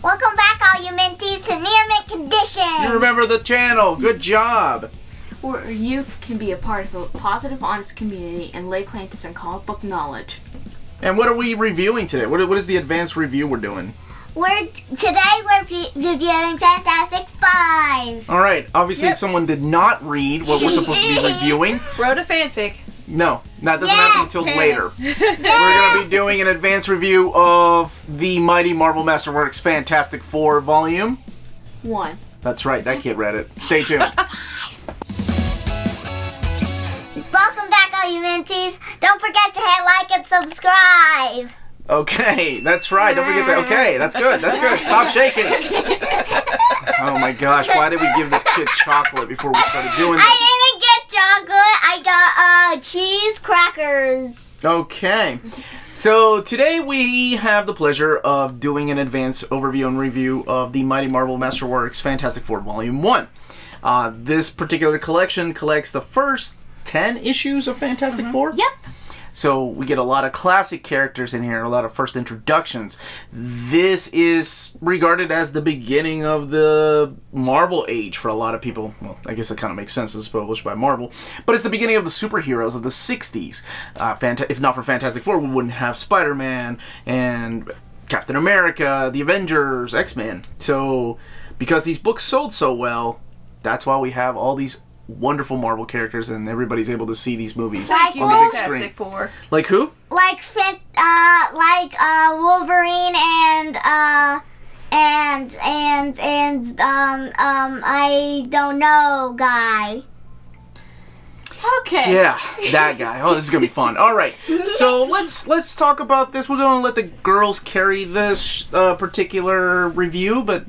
Welcome back, all you Minties, to Near Mint Condition. You remember the channel. Good job. Where you can be a part of a positive, honest community and lay claim to some comic book knowledge. And what are we reviewing today? What is the advanced review we're doing? Today we're reviewing Fantastic Five. All right. Obviously, someone did not read what we're supposed to be reviewing. Wrote a fanfic. No, that doesn't happen until later. We're going to be doing an advanced review of the Mighty Marvel Masterworks Fantastic Four Volume 1. That's right. That kid read it. Stay tuned. Welcome back, all you Minties. Don't forget to hit like and subscribe. Okay, that's right. Don't forget that. Okay, that's good. That's good. Stop shaking. Oh my gosh, why did we give this kid chocolate before we started doing this? I didn't get chocolate. I got cheese crackers. Okay. So today we have the pleasure of doing an advanced overview and review of the Mighty Marvel Masterworks Fantastic Four Volume 1. This particular collection collects the first 10 issues of Fantastic Four. Yep. So we get a lot of classic characters in here, a lot of first introductions. This is regarded as the beginning of the Marvel age for a lot of people. Well, I guess that kind of makes sense as published by Marvel. But it's the beginning of the superheroes of the 60s. If not for Fantastic Four, we wouldn't have Spider-Man and Captain America, the Avengers, X-Men. So because these books sold so well, that's why we have all these wonderful Marvel characters, and everybody's able to see these movies Like on the big screen. Four. Like who? Like Wolverine and I don't know guy. Okay. Yeah, that guy. Oh, this is gonna be fun. All right, so let's talk about this. We're gonna let the girls carry this particular review, but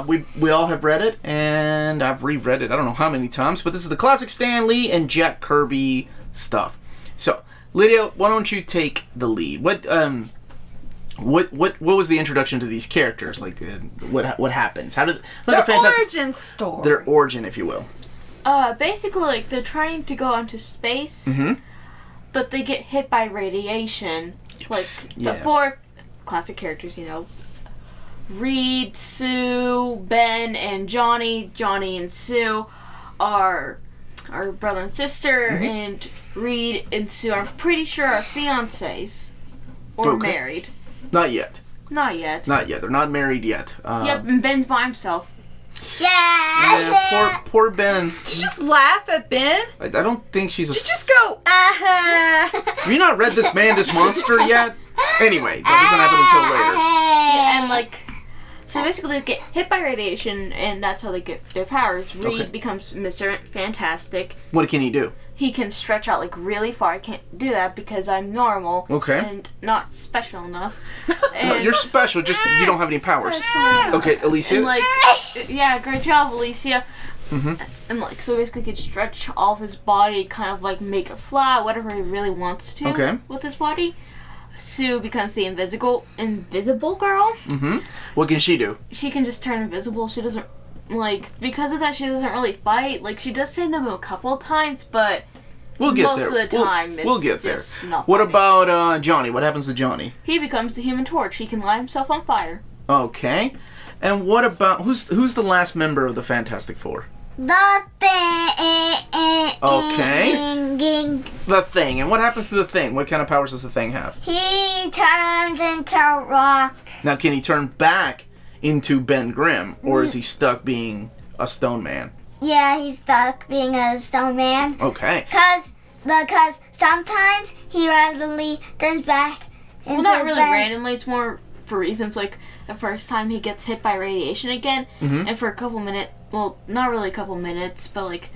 we all have read it, and I've reread it I don't know how many times, but this is the classic Stan Lee and Jack Kirby stuff. So, Lydia, why don't you take the lead? What was the introduction to these characters? Like, what happens? How did Their origin story. Their origin, if you will. Basically, like, they're trying to go into space, but they get hit by radiation. Like, the four classic characters, you know. Reed, Sue, Ben, and Johnny. Johnny and Sue are brother and sister, and Reed and Sue, I'm pretty sure, are fiancés or married. Not yet. Not yet. Not yet. They're not married yet. Yep, and Ben's by himself. Yeah. Poor Ben. Did you just laugh at Ben? I don't think she's a... Did you just go, ah-ha? Have you not read This Man, This Monster yet? Anyway, that doesn't happen until later. Yeah, and like... So basically they get hit by radiation, and that's how they get their powers. Reed becomes Mr. Fantastic. What can he do? He can stretch out like really far. I can't do that because I'm normal. Okay. And not special enough. No, you're special, just you don't have any powers. Okay, Alicia? And like, yeah, great job, Alicia. And like, so basically he can stretch all of his body, kind of like make it fly, whatever he really wants to with his body. Sue becomes the invisible girl. What can she do? She can just turn invisible. She doesn't, like, because of that, she doesn't really fight. Like, she does save them a couple of times, but we'll get most there. of the time, we'll it's get there. just not What fighting. about Johnny? What happens to Johnny? He becomes the Human Torch. He can light himself on fire. Okay. And what about... Who's the last member of the Fantastic Four? The Thing. Okay. The Thing. And what happens to the Thing? What kind of powers does the Thing have? He turns into rock. Now, can he turn back into Ben Grimm, or is he stuck being a stone man? Yeah, he's stuck being a stone man. Okay. Because sometimes he randomly turns back into Well, not really Ben. randomly. It's more for reasons like the first time he gets hit by radiation again, and for a couple minutes, well, not really a couple minutes, but like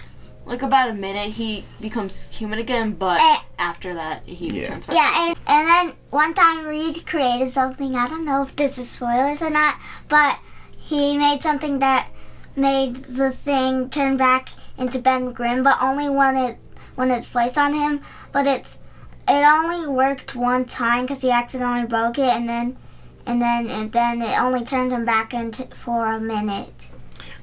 about a minute, he becomes human again. But after that, he turns back. Yeah, and then one time Reed created something. I don't know if this is spoilers or not, but he made something that made the Thing turn back into Ben Grimm, but only when it's placed on him. But it only worked one time because he accidentally broke it, and then it only turned him back into for a minute.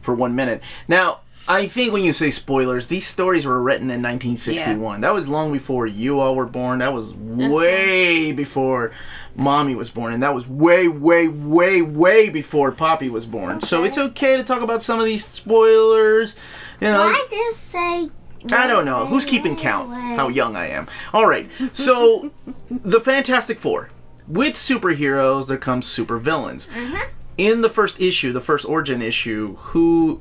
For 1 minute. Now, I think when you say spoilers, these stories were written in 1961. That was long before you all were born. That was way before Mommy was born, and that was way, way, way, way before Poppy was born. So it's okay to talk about some of these spoilers. You know, Why just say? I don't know. Who's keeping count? How young I am. All right. So, the Fantastic Four. With superheroes, there comes supervillains. In the first issue, the first origin issue, who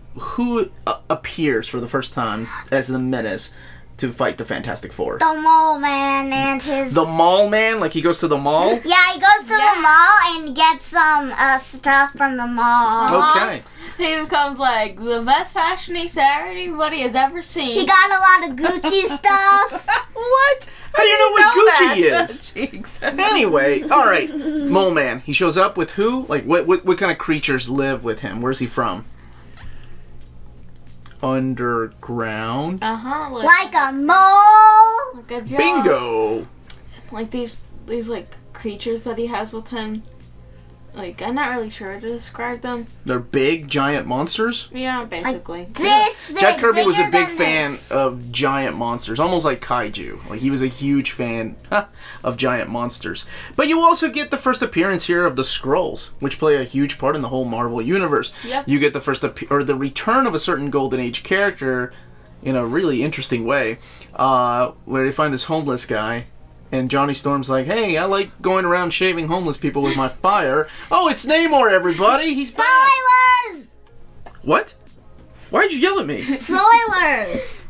appears for the first time as the Menace to fight the Fantastic Four? The Mole Man and his. The Mall Man? Like he goes to the mall? Yeah, he goes to the mall and gets some stuff from the mall. Okay. He becomes like the best fashionista anybody has ever seen. He got a lot of Gucci stuff. What? How do you know what Gucci that? is? Jeez. Anyway, all right. Mole Man. He shows up with who? Like, what kind of creatures live with him? Where's he from? Underground. Like a mole. Like a job. Bingo. Like these like creatures that he has with him. Like, I'm not really sure how to describe them. They're big, giant monsters. Yeah, basically. This big. Jack Kirby was a bigger big than fan this. of giant monsters, almost like kaiju. Like he was a huge fan of giant monsters. But you also get the first appearance here of the Skrulls, which play a huge part in the whole Marvel universe. Yep. You get the first or the return of a certain Golden Age character in a really interesting way, where they find this homeless guy. And Johnny Storm's like, hey, I like going around shaving homeless people with my fire. Oh, it's Namor, everybody! He's back! Spoilers. What? Why'd you yell at me? Spoilers.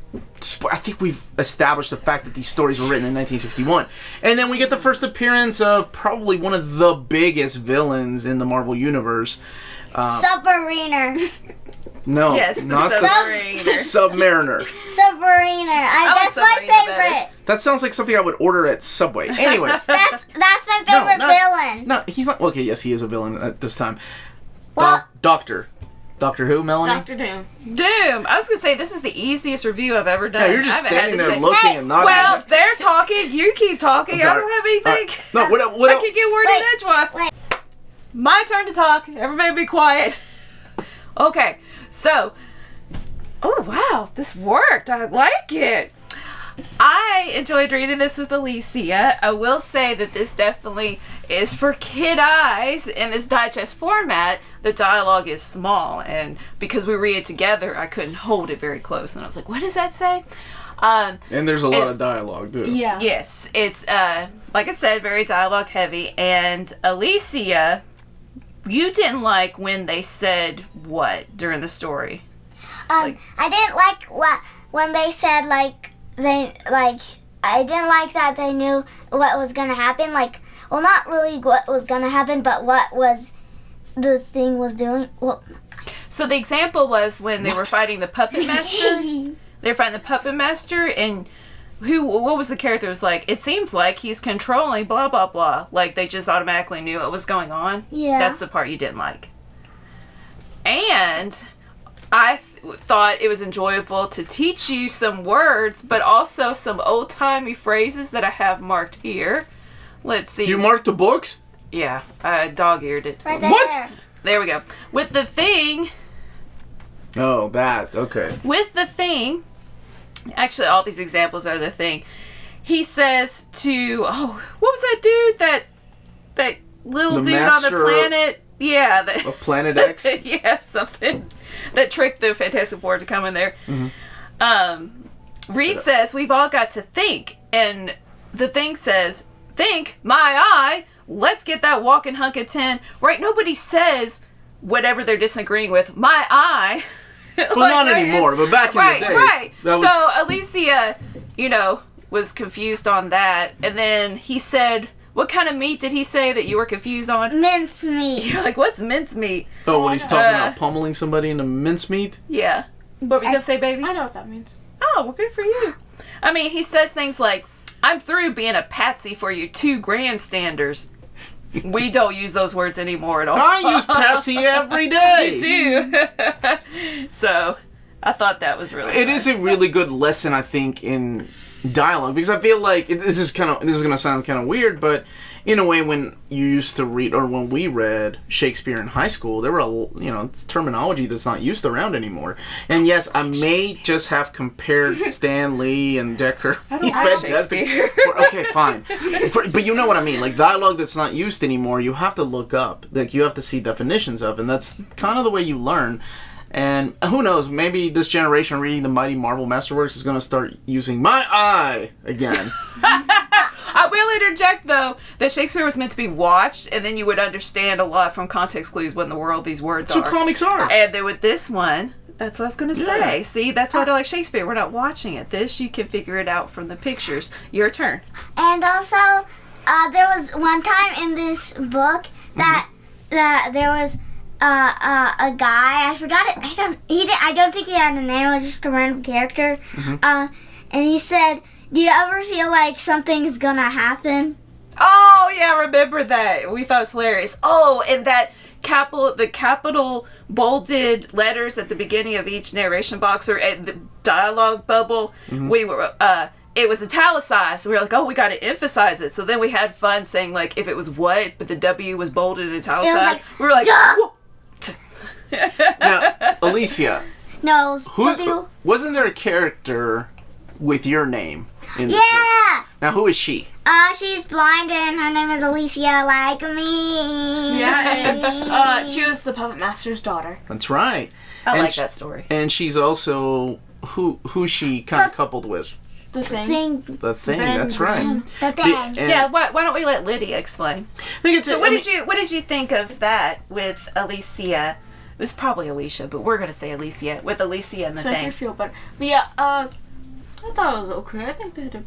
I think we've established the fact that these stories were written in 1961. And then we get the first appearance of probably one of the biggest villains in the Marvel Universe. Submariner. No, Yes, the not Submariner. the Submariner. Submariner. like That's my Submariner favorite. That sounds like something I would order at Subway. Anyways. That's my favorite villain. No, he's not. Okay, yes, he is a villain at this time. Well- Doctor who, Melanie? Dr. Doom. Doom. I was gonna say this is the easiest review I've ever done. Yeah, you're just I haven't had standing to there say- looking Hey, and nodding. Well, they're talking. You keep talking. I sorry. don't have anything. No, what I else? can get word in edgewise. wait. My turn to talk. Everybody be quiet. Okay, so. Oh, wow. This worked. I like it. I enjoyed reading this with Alicia. I will say that this definitely is for kid eyes in this digest format. The dialogue is small, and because we read it together, I couldn't hold it very close. And I was like, what does that say? And there's a lot It's- of dialogue, too. Yeah. Yes, it's like I said, very dialogue heavy. And Alicia, you didn't like when they said what during the story? I didn't like when they said I didn't like that they knew what was gonna happen. Like, well, not really what was gonna happen, but what was the thing was doing. Well, So the example was when they were fighting the puppet master. They were fighting the puppet master, and what was the character? It was like, it seems like he's controlling blah blah blah. Like they just automatically knew what was going on. Yeah. That's the part you didn't like. And I thought it was enjoyable to teach you some words, but also some old-timey phrases that I have marked here. Let's see. You marked the books? Yeah, I dog-eared it. right there. What? There we go. With the thing, actually all these examples are the thing. He says to, what was that dude? That little The dude on the master planet? Yeah. Of Planet X? Yeah, something that tricked the Fantastic Four to come in there. Reed says, we've all got to think. And the thing says, think, my eye, let's get that walking hunk of tin. Right? Nobody says whatever they're disagreeing with. My eye. Well, not anymore, but back in the days. Right. that So Alicia, was confused on that. And then he said, what kind of meat did he say that you were confused on? Mincemeat. You're like, what's mincemeat? Oh, when he's talking about pummeling somebody into mincemeat? Yeah. What were you going to say, baby? I know what that means. Oh, well, good for you. I mean, he says things like, I'm through being a patsy for you two grandstanders. We don't use those words anymore at all. I use Patsy every day! Me too. So, I thought that was really It fun. is a really good lesson, I think, in dialogue, because I feel like this is going to sound kind of weird, but in a way, when you used to read, or when we read Shakespeare in high school, there were it's terminology that's not used around anymore. And yes, I may just have compared Stan Lee and Jack Kirby. He's fantastic. Okay, fine. But you know what I mean. Like, dialogue that's not used anymore, you have to look up. Like, you have to see definitions of, and that's kind of the way you learn. And who knows, maybe this generation reading the Mighty Marvel Masterworks is going to start using my eye again. I will interject, though, that Shakespeare was meant to be watched, and then you would understand a lot from context clues what in the world these words are. That's what comics are. And then with this one, that's what I was going to say. See, that's why I don't like Shakespeare. We're not watching it. This, you can figure it out from the pictures. Your turn. And also, there was one time in this book that there was a guy. I forgot it. I don't think he had a name. It was just a random character. And he said, "Do you ever feel like something's gonna happen?" Oh, yeah, I remember that. We thought it was hilarious. Oh, and that the capital bolded letters at the beginning of each narration box, or at the dialogue bubble, we were, it was italicized. We were like, oh, we got to emphasize it. So then we had fun saying, like, if it was what, but the W was bolded and italicized. It was like, we were like, duh! Now, Alicia, No, it was W. wasn't there a character with your name in this Yeah! book? Now, who is she? She's blind and her name is Alicia, like me. Yeah, and she was the puppet master's daughter. That's right. I And like that story. And she's also who's she kind of coupled with? The thing. The Thing. That's right. The Thing. Yeah, why don't we let Lydia explain? I think it's. So what did you think of that with Alicia? It was probably Alicia, but we're gonna say Alicia with Alicia and the So I Thing. can feel better. But yeah, I thought it was okay. I think they had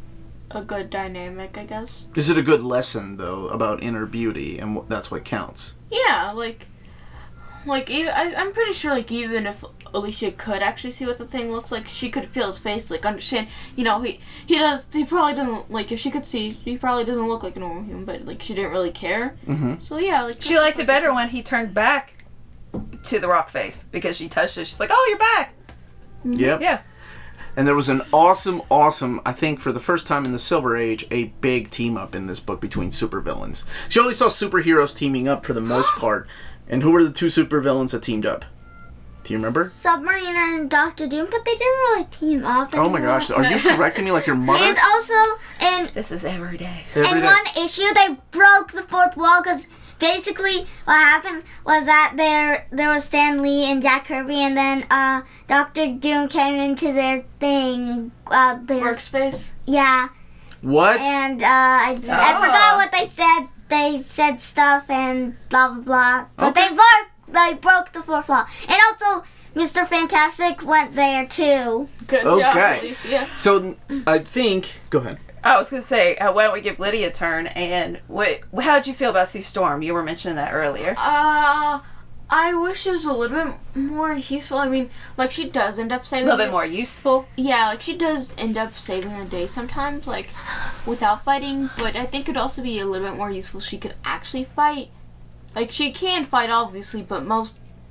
a good dynamic, I guess. Is it a good lesson though about inner beauty, and that's what counts? Yeah, I'm pretty sure, like, even if Alicia could actually see what the Thing looks like, she could feel his face, like, understand, he probably doesn't, like, if she could see, he probably doesn't look like a normal human, but, like, she didn't really care. So, yeah, like... She liked it better when he turned back to the rock face, because she touched it. She's like, oh, you're back. Yep. Yeah. And there was an awesome, I think for the first time in the Silver Age, a big team up in this book between supervillains. She only saw superheroes teaming up for the most part. And who were the two supervillains that teamed up? Do you remember? Submariner and Dr. Doom, but they didn't really team up. Oh my gosh, are you correcting me like your mother? And also, This is every day. in one issue, they broke the fourth wall because basically what happened was that there was Stan Lee and Jack Kirby, and then Dr. Doom came into their thing. Their Workspace? Yeah. What? And I forgot what they said. They said stuff and blah blah blah. But they broke the fourth wall. And also, Mr. Fantastic went there too. Good job, Okay. Alicia. So I think. Go ahead. I was going to say, why don't we give Lydia a turn? And how did you feel about Sue Storm? You were mentioning that earlier. I wish it was a little bit more useful. I mean, like, she does end up saving... A little bit more useful? Yeah, like, she does end up saving the day sometimes, like, without fighting. But I think it'd also be a little bit more useful if she could actually fight. Like, she can fight, obviously, but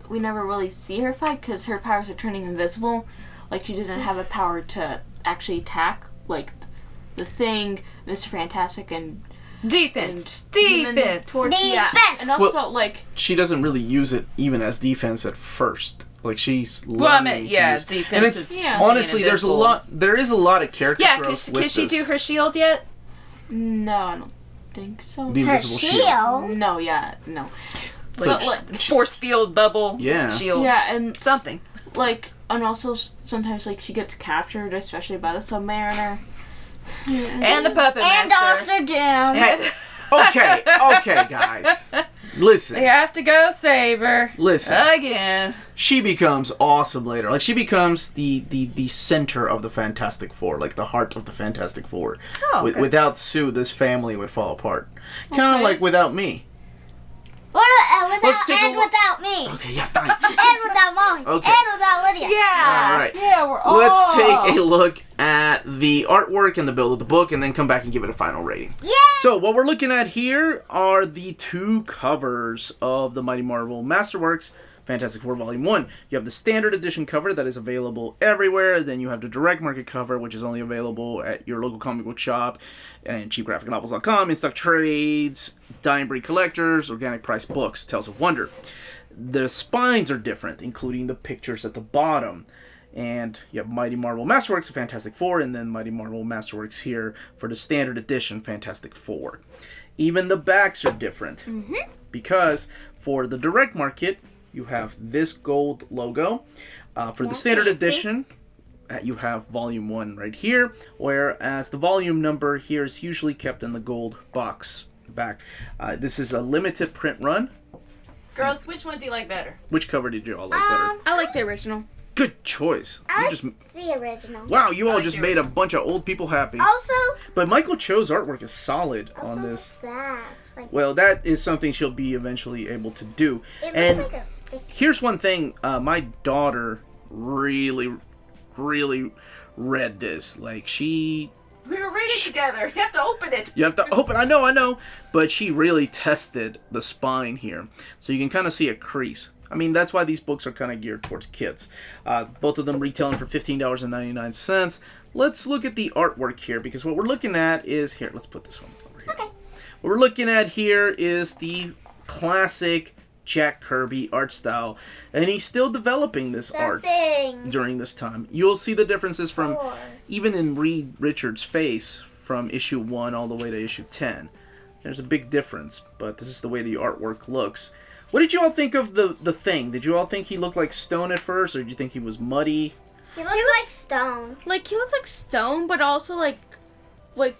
we never really see her fight because her powers are turning invisible. Like, she doesn't have a power to actually attack, like, the Thing, Mr. Fantastic, and... Defense! Yeah. And also, like... She doesn't really use it even as defense at first. Like, she's learning Well, I mean, yeah, to use. defense And it's, is honestly, there is a lot of character Yeah, growth can with she this. do her shield yet? No, I don't think so. The Her invisible shield. shield. No, yeah, no. So But, like, Force field, bubble, Yeah. shield. yeah, and Something. like, and also sometimes, like, she gets captured, especially by the Submariner. And the puppet And master. Dr. Doom. And Okay, guys. Listen. they have to go save her. Listen. Again. She becomes awesome later. Like, she becomes the center of the Fantastic Four, like the heart of the Fantastic Four. Oh, okay. Without Sue, this family would fall apart. Kind of Okay. like without me. Let's take a look. Without me. Okay, yeah, fine. And without Molly. Okay. And without Lydia. Yeah. All right. Yeah, we're all. Let's take a look at the artwork and the build of the book, and then come back and give it a final rating. Yeah. So, what we're looking at here are the two covers of the Mighty Marvel Masterworks Fantastic Four Volume 1. You have the standard edition cover that is available everywhere. Then you have the direct market cover, which is only available at your local comic book shop and cheapgraphicnovels.com, in-stock trades, dime breed collectors, organic price books, Tales of Wonder. The spines are different, including the pictures at the bottom. And you have Mighty Marvel Masterworks, Fantastic Four, and then Mighty Marvel Masterworks here for the standard edition Fantastic Four. Even the backs are different. Because for the direct market, you have this gold logo. For the standard edition, you have volume 1 right here, whereas the volume number here is usually kept in the gold box back. This is a limited print run. Girls, which one do you like better? Which cover did you all like better? I like the original. Good choice. I You like just the original. Wow, you all like just the made a bunch of old people happy. Also, But Michael Cho's artwork is solid on what's this. that? It's like, Well, that is something she'll be eventually able to do. it And looks like a stick. here's one thing. My daughter really read this. Like, she... We were reading together. You have to open it. You have to open... I know. But she really tested the spine here. So you can kind of see a crease. I mean, that's why these books are kind of geared towards kids. Both of them retailing for $15.99. Let's look at the artwork here, because what we're looking at is... Here, let's put this one over here. Okay. What we're looking at here is the classic Jack Kirby art style. And he's still developing this The art thing. during this time. You'll see the differences from... Four. Even in Reed Richards' face, from issue 1 all the way to issue 10. There's a big difference, but this is the way the artwork looks. What did you all think of the Thing? Did you all think he looked like stone at first, or did you think he was muddy? He looks like stone. Like, he looks like stone, but also like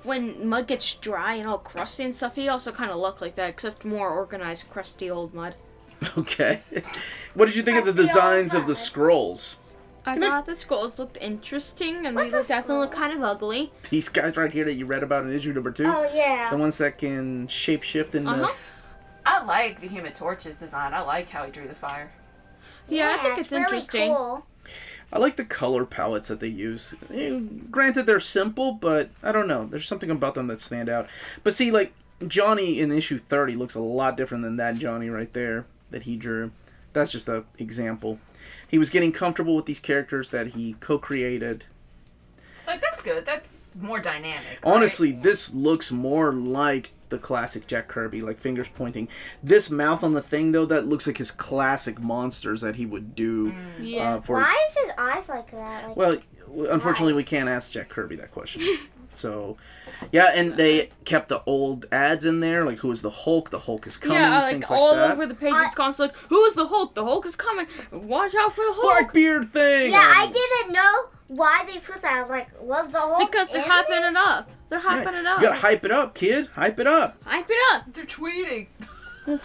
when mud gets dry and all crusty and stuff, he also kind of looked like that, except more organized, crusty old mud. Okay. What did you think of the Crusty old designs of the mud. scrolls? I thought the scrolls looked interesting, and What's they a definitely look scroll? kind of ugly. These guys right here that you read about in issue number 2? Oh, yeah. The ones that can shapeshift in Uh-huh. I like the Human Torch's design. I like how he drew the fire. Yeah, I think it's really interesting. Cool. I like the color palettes that they use. Granted, they're simple, but I don't know. There's something about them that stand out. But see, like, Johnny in issue 30 looks a lot different than that Johnny right there that he drew. That's just an example. He was getting comfortable with these characters that he co-created. Like, that's good. That's more dynamic. right? Honestly, this looks more like the classic Jack Kirby, like fingers pointing. This mouth on the Thing, though, that looks like his classic monsters that he would do. Yeah. For Why is his eyes like that? Like, Well, unfortunately, we can't ask Jack Kirby that question. So, yeah, and they kept the old ads in there, like who is the Hulk? The Hulk is coming. Yeah, things like all that. over the page, it's constantly like, who is the Hulk? The Hulk is coming. Watch out for the Hulk. Blackbeard Thing. yeah, I didn't know why they put that. I was like, was the Hulk Because they're in hyping this? it up. They're hyping it up. You gotta hype it up, kid. Hype it up. Hype it up. They're tweeting. Okay,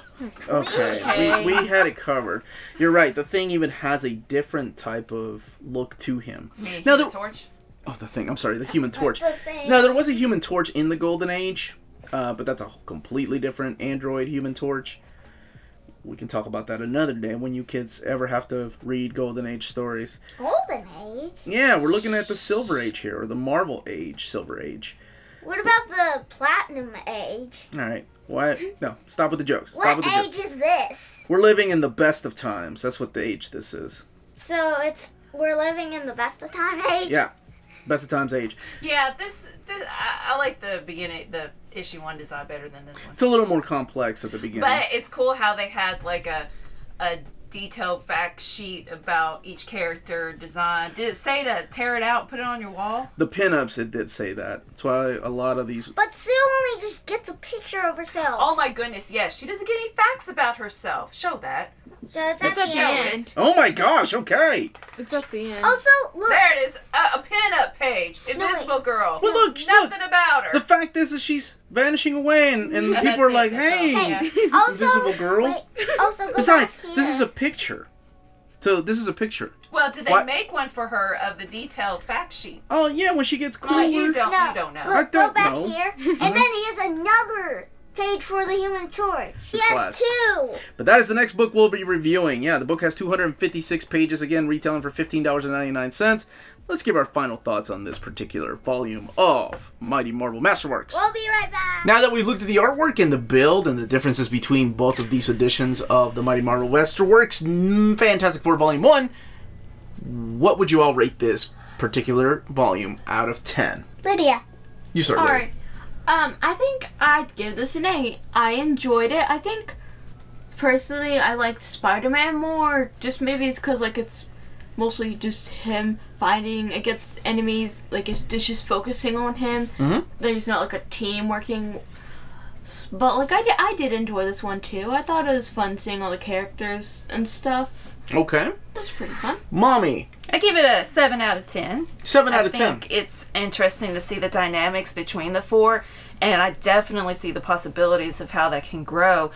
Okay. we had it covered. You're right. The Thing even has a different type of look to him. Me, Now Human the- Torch. Oh, the Thing. I'm sorry, the Human Torch. The Thing. Now, there was a Human Torch in the Golden Age, but that's a completely different android Human Torch. We can talk about that another day when you kids ever have to read Golden Age stories. Golden Age? Yeah, we're looking at the Silver Age here, or the Marvel Age, Silver Age. What about the Platinum Age? All right. What? No, stop with the jokes. Stop What with the jokes. age is this? We're living in the best of times. That's what the age this is. So we're living in the best of time age? Yeah. Best of times age. Yeah, this I like the beginning, the issue 1 design better than this one. It's a little more complex at the beginning. But it's cool how they had like a detailed fact sheet about each character design. Did it say to tear it out and put it on your wall? The pinups, it did say that. That's why a lot of these... But Sue only just gets a picture of herself. Oh my goodness, yes. She doesn't get any facts about herself. Show that. So it's It's at the end. end. Oh my gosh, okay. It's at the end. Also, look. There it is. A pin-up page. Invisible Girl. Well, look, Nothing about her. The fact is she's vanishing away, and the people are like, That's all. hey, Yeah. Also, Invisible Girl. Wait, also, go Besides, back here. this is a picture. So this is a picture. Well, did they What? make one for her of the detailed fact sheet? Oh, yeah, when she gets cooler. Well, you don't know. I Look, don't go back know. here. And then here's another page for the Human Torch. He It's has class. two. But that is the next book we'll be reviewing. Yeah, the book has 256 pages, again, retailing for $15.99. let's give our final thoughts on this particular volume of Mighty Marvel Masterworks. We'll be right back. Now that we've looked at the artwork and the build and the differences between both of these editions of the Mighty Marvel Masterworks Fantastic Four Volume 1, what would you all rate this particular volume out of 10? Lydia. You start. All Lydia. right. I think I'd give this an 8. I enjoyed it. I think, personally, I liked Spider-Man more. Just maybe it's because, like, it's mostly just him fighting against enemies. Like, it's just focusing on him. Mm-hmm. There's not, like, a team working. But, like, I did enjoy this one, too. I thought it was fun seeing all the characters and stuff. Okay. That's pretty fun. Mommy. I give it a 7 out of 10. 7 out of 10. I think it's interesting to see the dynamics between the four, and I definitely see the possibilities of how that can grow.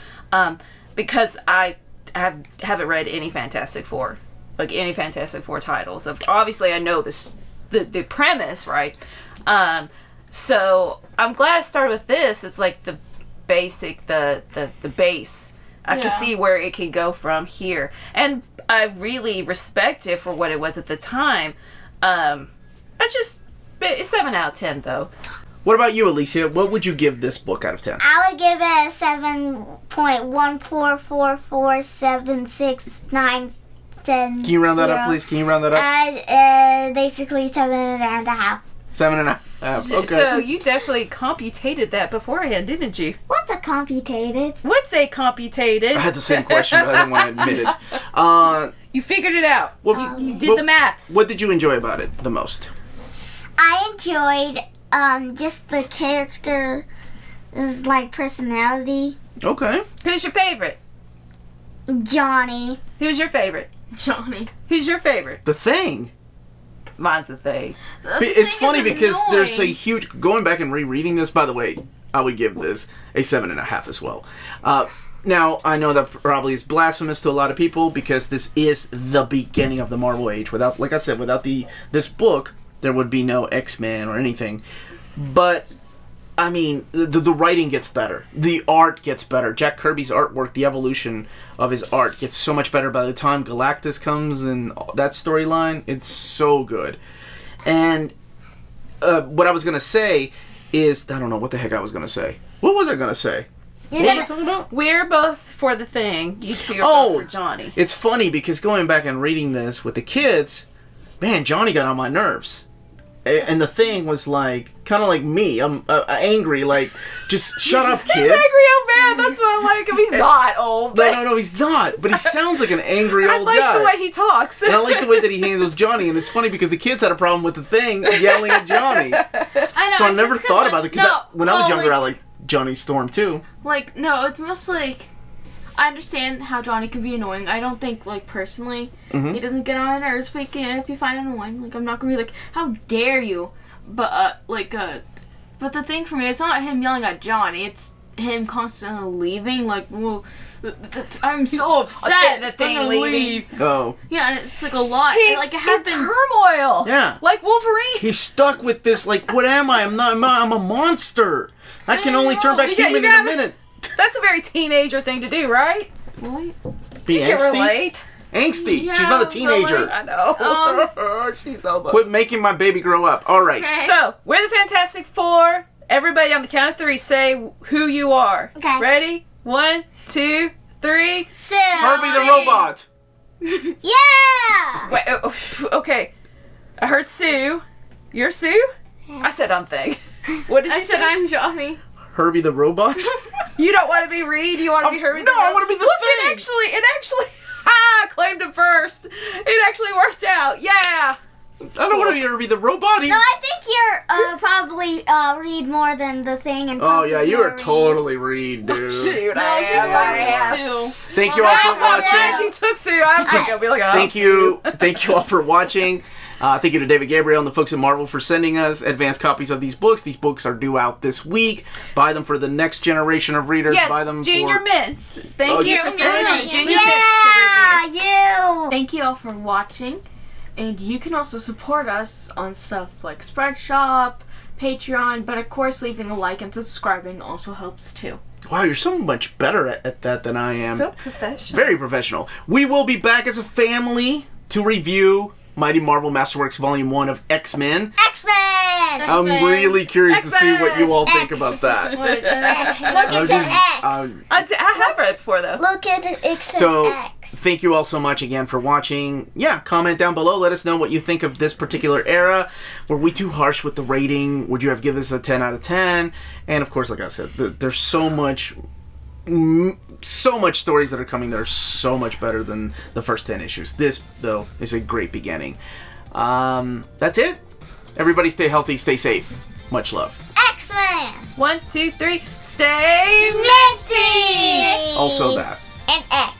Because I haven't read any Fantastic Four, like any Fantastic Four titles. Obviously, I know the premise, right? So I'm glad I started with this. It's like the basic, the base. I can see where it can go from here, and I really respect it for what it was at the time. It's 7 out of 10 though. What about you, Alicia? What would you give this book out of 10? I would give it a 7.1444769. Can you round that up, please? Can you round that up? Basically 7.5. 7.5. Okay. So you definitely computated that beforehand, didn't you? What's a computated? What's a computated? I had the same question, but I didn't want to admit it. You figured it out. You did the maths. What did you enjoy about it the most? I enjoyed just the character's like personality. Okay. Who's your favorite? Johnny. Who's your favorite? Johnny. Who's your favorite? The Thing. Mine's the Thing. It's funny because there's a huge... Going back and rereading this, by the way, I would give this a 7.5 as well. Now, I know that probably is blasphemous to a lot of people because this is the beginning of the Marvel Age. Without, like I said, without this book, there would be no X-Men or anything. But, I mean, the writing gets better. The art gets better. Jack Kirby's artwork, the evolution of his art gets so much better by the time Galactus comes and that storyline. It's so good. And what I was going to say is... I don't know what the heck I was going to say. What was I going to say? What was I talking about? We're both for the Thing. You two are both for Johnny. It's funny because going back and reading this with the kids, man, Johnny got on my nerves. And the Thing was like, kind of like me. I'm angry, like, just shut up, kid. He's angry old man. That's what I like him. He's not old. No, he's not. But he sounds like an angry old guy. I like the way he talks. And I like the way that he handles Johnny. And it's funny because the kids had a problem with the Thing yelling at Johnny. I know, So I never thought about it. Because when I was younger, I liked Johnny Storm too. Like, no, it's most like... I understand how Johnny can be annoying. I don't think, like, personally, he doesn't get on my nerves, but if you find it annoying, like, I'm not gonna be like, how dare you? But, but the thing for me, it's not him yelling at Johnny, it's him constantly leaving, like, well, I'm so upset the Thing leaving. Oh. Yeah, and it's, like, a lot. He's like, it in happens. turmoil. Yeah. Like Wolverine. He's stuck with this, like, what am I? I'm a monster. I can only turn back human in a minute. That's a very teenager thing to do, right? What? Be You can angsty? relate. Angsty. Yeah, She's not a teenager. but, I know. She's almost. Quit making my baby grow up. All right. Okay. So, we're the Fantastic Four. Everybody on the count of 3 say who you are. Okay. Ready? 1, 2, 3. Sue. Herbie the robot. Yeah. Wait, okay. I heard Sue. You're Sue? I said I'm Thing. What did you I said say? I'm Johnny. Herbie the robot? You don't want to be Reed? You want to be Herbie? No, I want to be the Look, Thing. it actually, claimed him first. It actually worked out. Yeah. I don't want to be Herbie the robot. No, I think you're probably Reed more than the Thing. And Oh, yeah, you are Reed. totally Reed, dude. Shoot, No, I she's am. Sue. Thank you all for I'm glad watching. you took Sue. I was like, I'll be like, oh, Thank you all for watching. Thank you to David Gabriel and the folks at Marvel for sending us advanced copies of these books. These books are due out this week. Buy them for the next generation of readers. Yeah, Buy them Junior for... Mints. Thank you for sending Mints. us Junior Mints to review. Yeah, you. Thank you all for watching, and you can also support us on stuff like Spreadshop, Patreon, but of course leaving a like and subscribing also helps too. Wow, you're so much better at that than I am. So professional. Very professional. We will be back as a family to review Mighty Marvel Masterworks Volume 1 of X-Men. X-Men! I'm really curious to see what you all think about that. X. Look, it's an X. I have read it before, though. Look at it, it's an So, X. thank you all so much again for watching. Yeah, comment down below. Let us know what you think of this particular era. Were we too harsh with the rating? Would you have given this a 10 out of 10? And of course, like I said, there's so much stories that are coming that are so much better than the first 10 issues. This, though, is a great beginning. That's it. Everybody stay healthy, stay safe. Much love. X-Men! 1, 2, 3, stay Minty! Also that. And X.